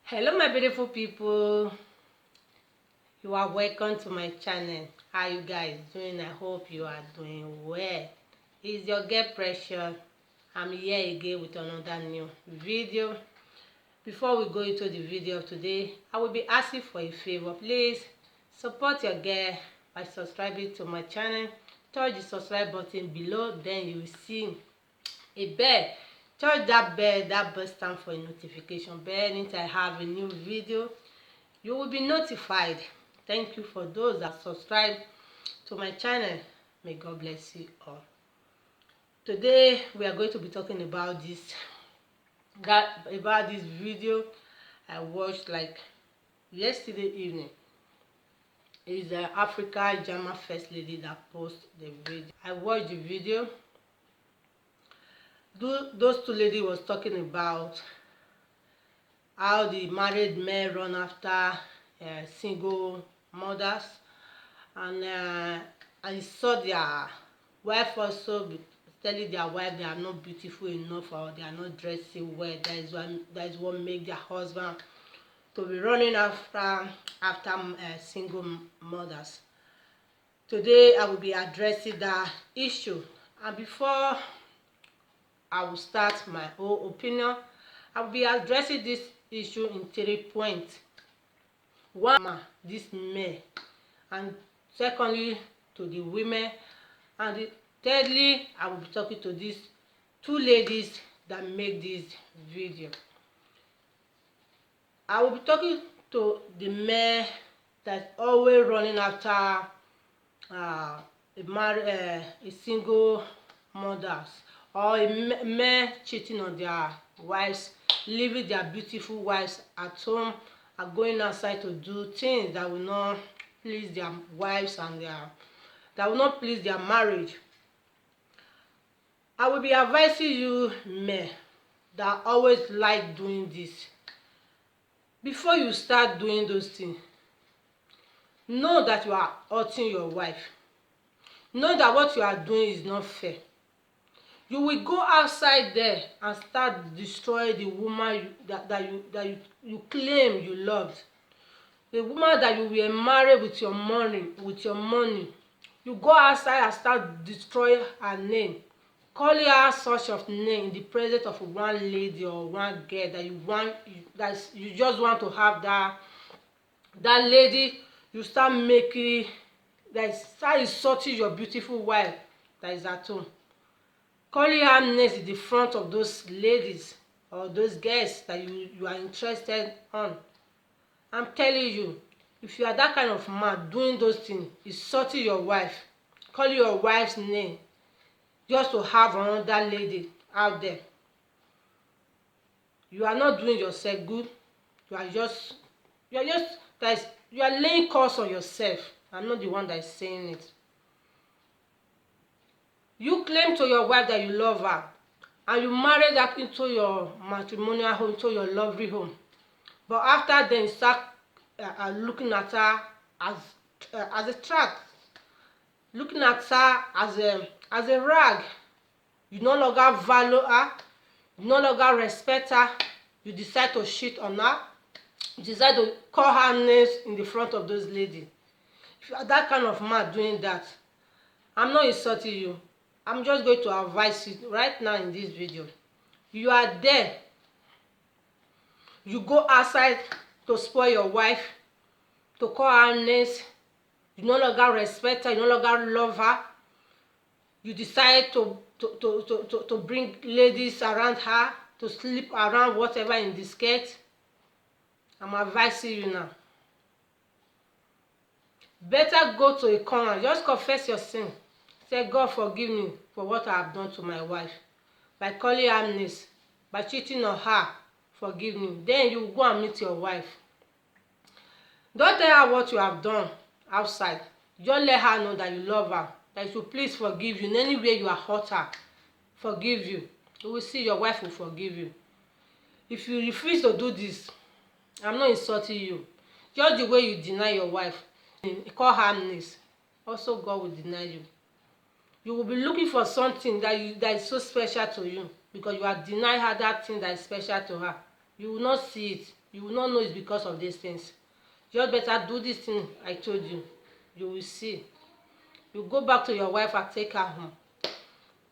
Hello my beautiful people, you are welcome to my channel. How you guys doing? I hope you are doing well. It's your girl Precious. I'm here again with another new video. Before we go into the video of today, I will be asking for a favor. Please support your girl by subscribing to my channel. Touch the subscribe button below, then you will see a bell. Touch that bell stands for a notification bell. Anytime I have a new video, you will be notified. Thank you for those that subscribe to my channel. May God bless you all. Today we are going to be talking about this video I watched like yesterday evening. It's the Africa Jama First Lady that posted the video. I watched the video. Those two ladies was talking about how the married men run after single mothers, and I saw their wife also telling their wife they are not beautiful enough or they are not dressing well. That is what make their husband to be running after single mothers. Today I will be addressing that issue, and before I will start my own opinion, I will be addressing this issue in 3 points. One, this men, and secondly to the women, and thirdly I will be talking to these two ladies that make this video. I will be talking to the men that always running after a single mothers, or a men cheating on their wives, leaving their beautiful wives at home and going outside to do things that will not please their wives and that will not please their marriage. I will be advising you men that always like doing this. Before you start doing those things, know that you are hurting your wife. Know that what you are doing is not fair. You will go outside there and start destroying the woman that you claim you loved, the woman that you were married with your money. You go outside and start destroying her name, calling her such of name in the presence of one lady or one girl that you just want to have that lady. You start making start insulting your beautiful wife that is at home, calling her names in the front of those ladies or those girls that you are interested on. I'm telling you, if you are that kind of man doing those things, insulting your wife, calling your wife's name just to have another lady out there, you are not doing yourself good. You are laying curse on yourself. I'm not the one that is saying it. You claim to your wife that you love her, and you marry that into your matrimonial home, into your lovely home. But after then you start looking at her as a trash, looking at her as a rag. You no longer value her, you no longer respect her. You decide to cheat on her. You decide to call her names in the front of those ladies. If you are that kind of man doing that, I'm not insulting you. I'm just going to advise you right now in this video. You are there. You go outside to spoil your wife, to call her names. You no longer respect her. You no longer love her. You decide to bring ladies around her, to sleep around whatever in the skirt. I'm advising you now. Better go to a corner. Just confess your sin. Say, God, forgive me for what I have done to my wife. By calling her names, by cheating on her, forgive me. Then you go and meet your wife. Don't tell her what you have done outside. Just let her know that you love her, that she will please forgive you. In any way you are hurt her, forgive you. You will see your wife will forgive you. If you refuse to do this, I'm not insulting you. Just the way you deny your wife, call her names, also God will deny you. You will be looking for something that is so special to you, because you are denying her that thing that is special to her. You will not see it. You will not know it's because of these things. Just better do this thing I told you. You will see. You go back to your wife and take her home.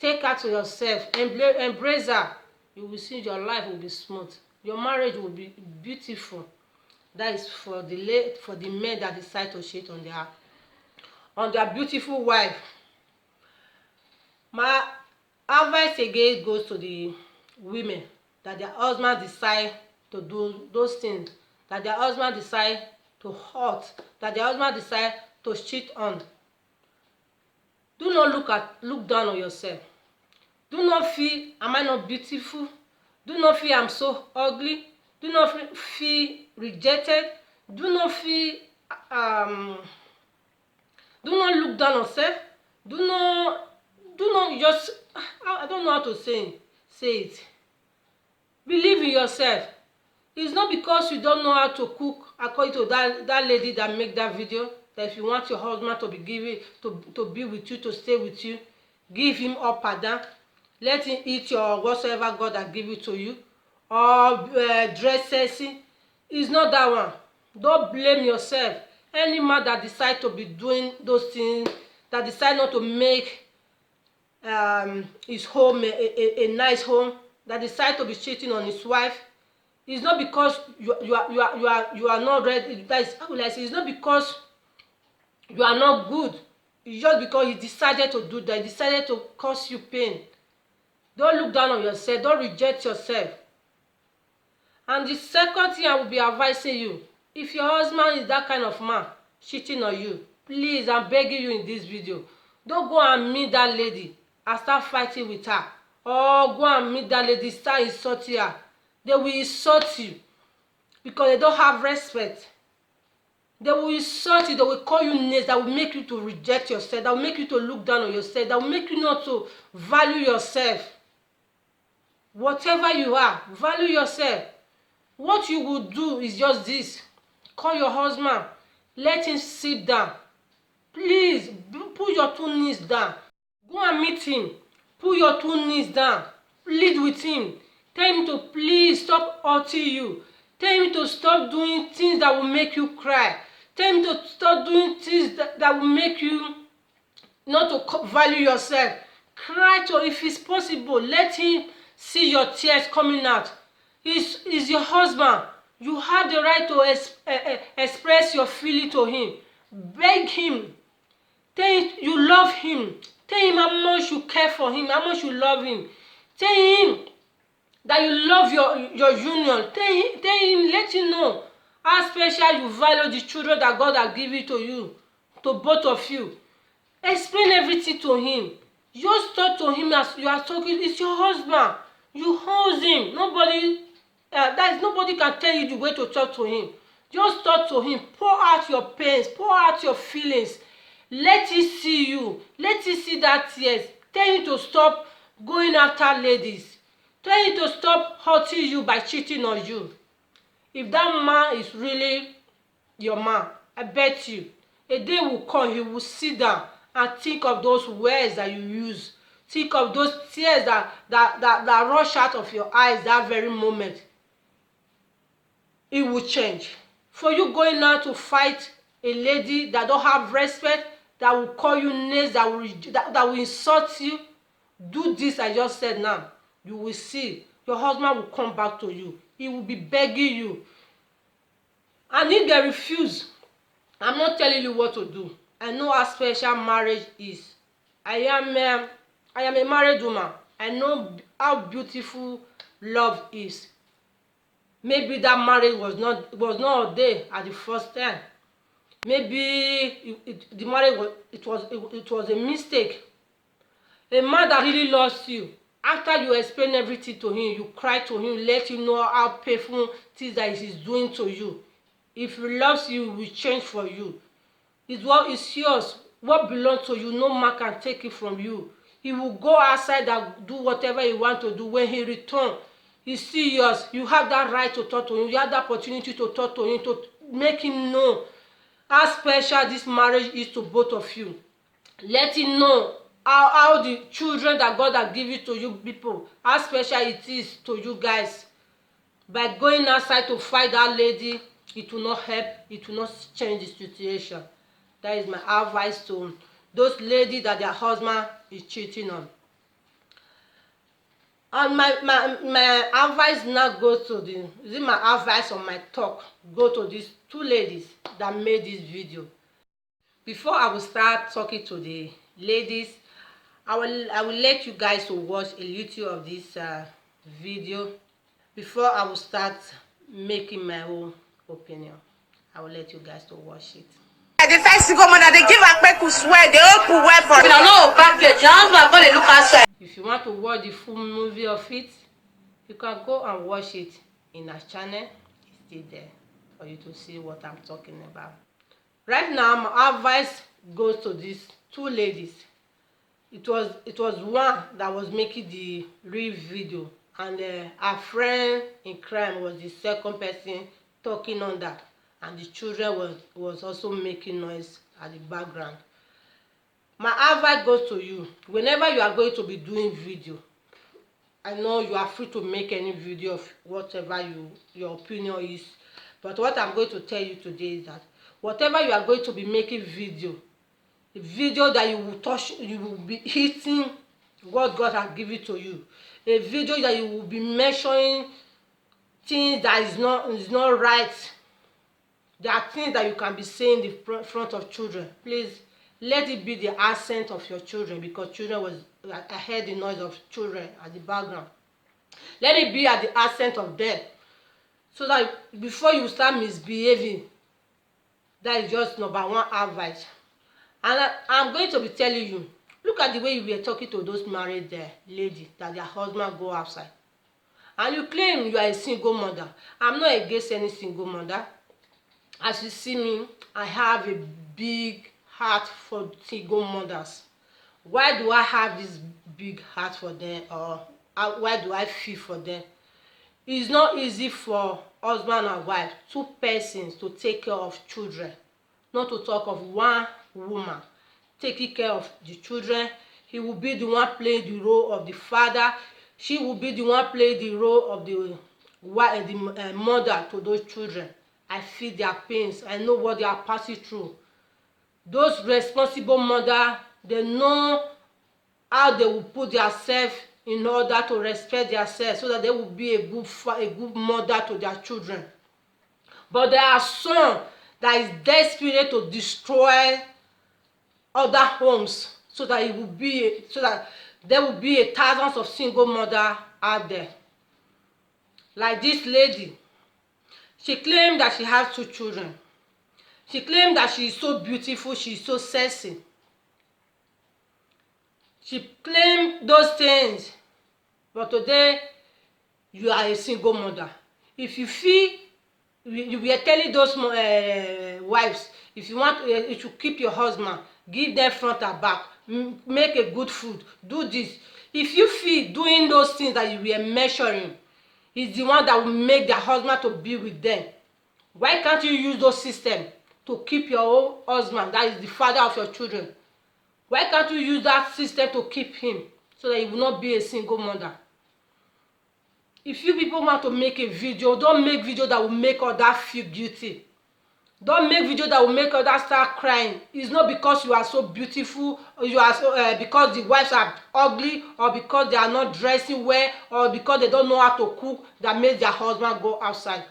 Take her to yourself. Embrace her. You will see your life will be smooth. Your marriage will be beautiful. That is for the men that decide to cheat on their beautiful wife. My advice again goes to the women that their husband decide to do those things, that their husband decide to hurt, that their husband decide to cheat on. Do not look down on yourself. Do not feel, am I not beautiful? Do not feel I'm so ugly. Do not feel rejected. Do not feel do not look down on yourself. Do not just, I don't know how to say it. Believe in yourself. It's not because you don't know how to cook, according to that lady that make that video, that if you want your husband to be with you, to stay with you, give him up and down. Let him eat your whatsoever God that give it to you, or dress sexy. It's not that one. Don't blame yourself. Any man that decide to be doing those things, that decide not to make his home a nice home, that decide to be cheating on his wife, it's not because you are not ready. That is, how will I say, it's not because you are not good. It's just because he decided to do that. He decided to cause you pain. Don't look down on yourself. Don't reject yourself. And the second thing I will be advising you, if your husband is that kind of man cheating on you, please, I'm begging you in this video, don't go and meet that lady and start fighting with her, or go and meet that lady, start insulting her. They will insult you because they don't have respect. They will insult you. They will call you names that will make you to reject yourself, that will make you to look down on yourself, that will make you not to value yourself. Whatever you are, value yourself. What you will do is just this: call your husband, let him sit down. Please put your 2 knees down. Go and meet him. Put your 2 knees down. Plead with him. Tell him to please stop hurting you. Tell him to stop doing things that will make you cry. Tell him to stop doing things that will make you not to value yourself. Cry to, if it's possible, let him see your tears coming out. He's your husband. You have the right to express your feeling to him. Beg him. Tell him you love him. Tell him how much you care for him, how much you love him. Tell him that you love your union. Tell him, let him know how special you value the children that God has given to you, to both of you. Explain everything to him. Just talk to him as you are talking. It's your husband. You hold him. Nobody can tell you the way to talk to him. Just talk to him. Pour out your pains. Pour out your feelings. Let him see you. Let him see that tears. Tell him to stop going after ladies. Tell him to stop hurting you by cheating on you. If that man is really your man, I bet you, a day will come, he will sit down and think of those words that you use. Think of those tears that rush out of your eyes that very moment. It will change. For you going out to fight a lady that don't have respect, that will call you names, that will insult you, do this I just said now. You will see your husband will come back to you. He will be begging you. And if they refuse, I'm not telling you what to do. I know how special marriage is. I am a married woman. I know how beautiful love is. Maybe that marriage was not ordained at the first time. Maybe the marriage was a mistake. A man that really loves you, after you explain everything to him, you cry to him, let him know how painful things that he is doing to you. If he loves you, he will change for you. It's yours. What belongs to you, no man can take it from you. He will go outside and do whatever he wants to do. When he returns, he's still yours. You have that right to talk to him. You have the opportunity to talk to him, to make him know how special this marriage is to both of you. Let him know how the children that God has given to you people, how special it is to you guys. by going outside to fight that lady, it will not help, it will not change the situation. That is my advice to those ladies that their husband is cheating on. And my advice now goes to my advice on my talk go to these two ladies that made this video. Before I will start talking to the ladies, I will let you guys to watch a little of this video before I will start making my own opinion. I will let you guys to watch it. The first go mother they give a quick swear they all could wear for no package. I'm going to look outside. If you want to watch the full movie of it, you can go and watch it in our channel. It's still there for you to see what I'm talking about. Right now, my advice goes to these two ladies. It was one that was making the real video, and our friend in crime was the second person talking on that, and the children was also making noise at the background. My advice goes to you: whenever you are going to be doing video, I know you are free to make any video of whatever your opinion is, but what I'm going to tell you today is that whatever you are going to be making video, a video that you will touch, you will be hitting what God has given to you, a video that you will be measuring things that is not right. There are things that you can be saying in the front of children. Please let it be the accent of your children, because children was, I heard the noise of children at the background. Let it be at the accent of them, so that before you start misbehaving, that is just number one advice. And I'm going to be telling you, look at the way you were talking to those married ladies that their husband go outside, and you claim you are a single mother. I'm not against any single mother. As you see me, I have a big heart for single mothers. Why do I have this big heart for them, or why do I feel for them? It's not easy for husband and wife, two persons, to take care of children, not to talk of one woman taking care of the children. He will be the one playing the role of the father. She will be the one playing the role of the mother to those children. I feel their pains. I know what they are passing through. Those responsible mothers, they know how they will put themselves in order to respect themselves, so that they will be a good mother to their children. But there are some that is desperate to destroy other homes, so that it will be so that there will be thousands of single mothers out there. Like this lady, she claimed that she has 2 children. She claimed that she is so beautiful, she is so sexy. She claimed those things, but today you are a single mother. If you feel you were telling those wives, if you want to keep your husband, give them front and back, make a good food, do this. If you feel doing those things that you were measuring is the one that will make their husband to be with them, why can't you use those systems to keep your own husband, that is the father of your children? Why can't you use that system to keep him, so that he will not be a single mother? If you people want to make a video, don't make video that will make others feel guilty. Don't make video that will make others start crying. It's not because you are so beautiful, or you are so, because the wives are ugly, or because they are not dressing well, or because they don't know how to cook, that makes their husband go outside.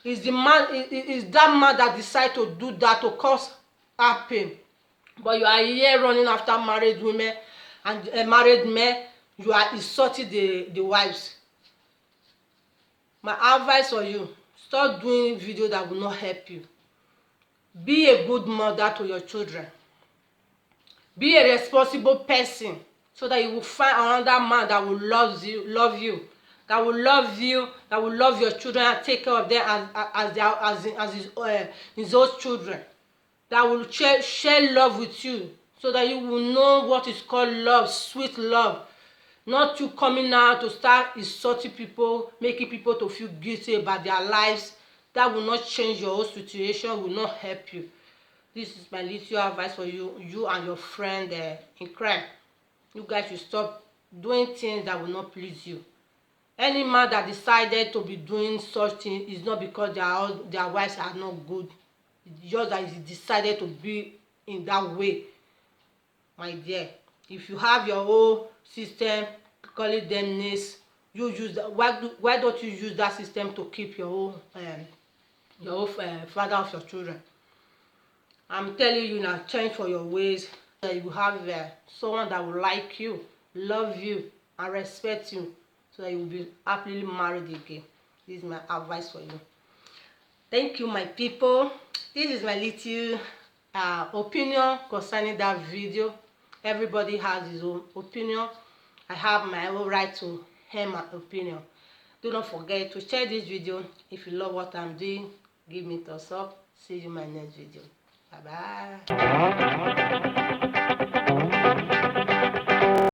It's the man, it's that man that decide to do that to cause her pain. But you are here running after married women and married men. You are insulting the wives. My advice for you: stop doing video that will not help you. Be a good mother to your children. Be a responsible person, so that you will find another man that will love you, that will love your children and take care of them as his own children. That will share love with you, so that you will know what is called love, sweet love. Not you coming out to start insulting people, making people to feel guilty about their lives. That will not change your whole situation, will not help you. This is my little advice for you and your friend in crime. You guys should stop doing things that will not please you. Any man that decided to be doing such thing is not because their wives are not good. It's just that he decided to be in that way. My dear, if you have your own system, call it them names, you use that. Why don't you use that system to keep your own father of your children? I'm telling you now, change for your ways, so that you have someone that will like you, love you, and respect you, so that you will be happily married again. This is my advice for you. Thank you, my people. This is my little opinion concerning that video. Everybody has his own opinion. I have my own right to hear my opinion. Do not forget to share this video. If you love what I'm doing, give me a thumbs up. See you in my next video. Bye bye.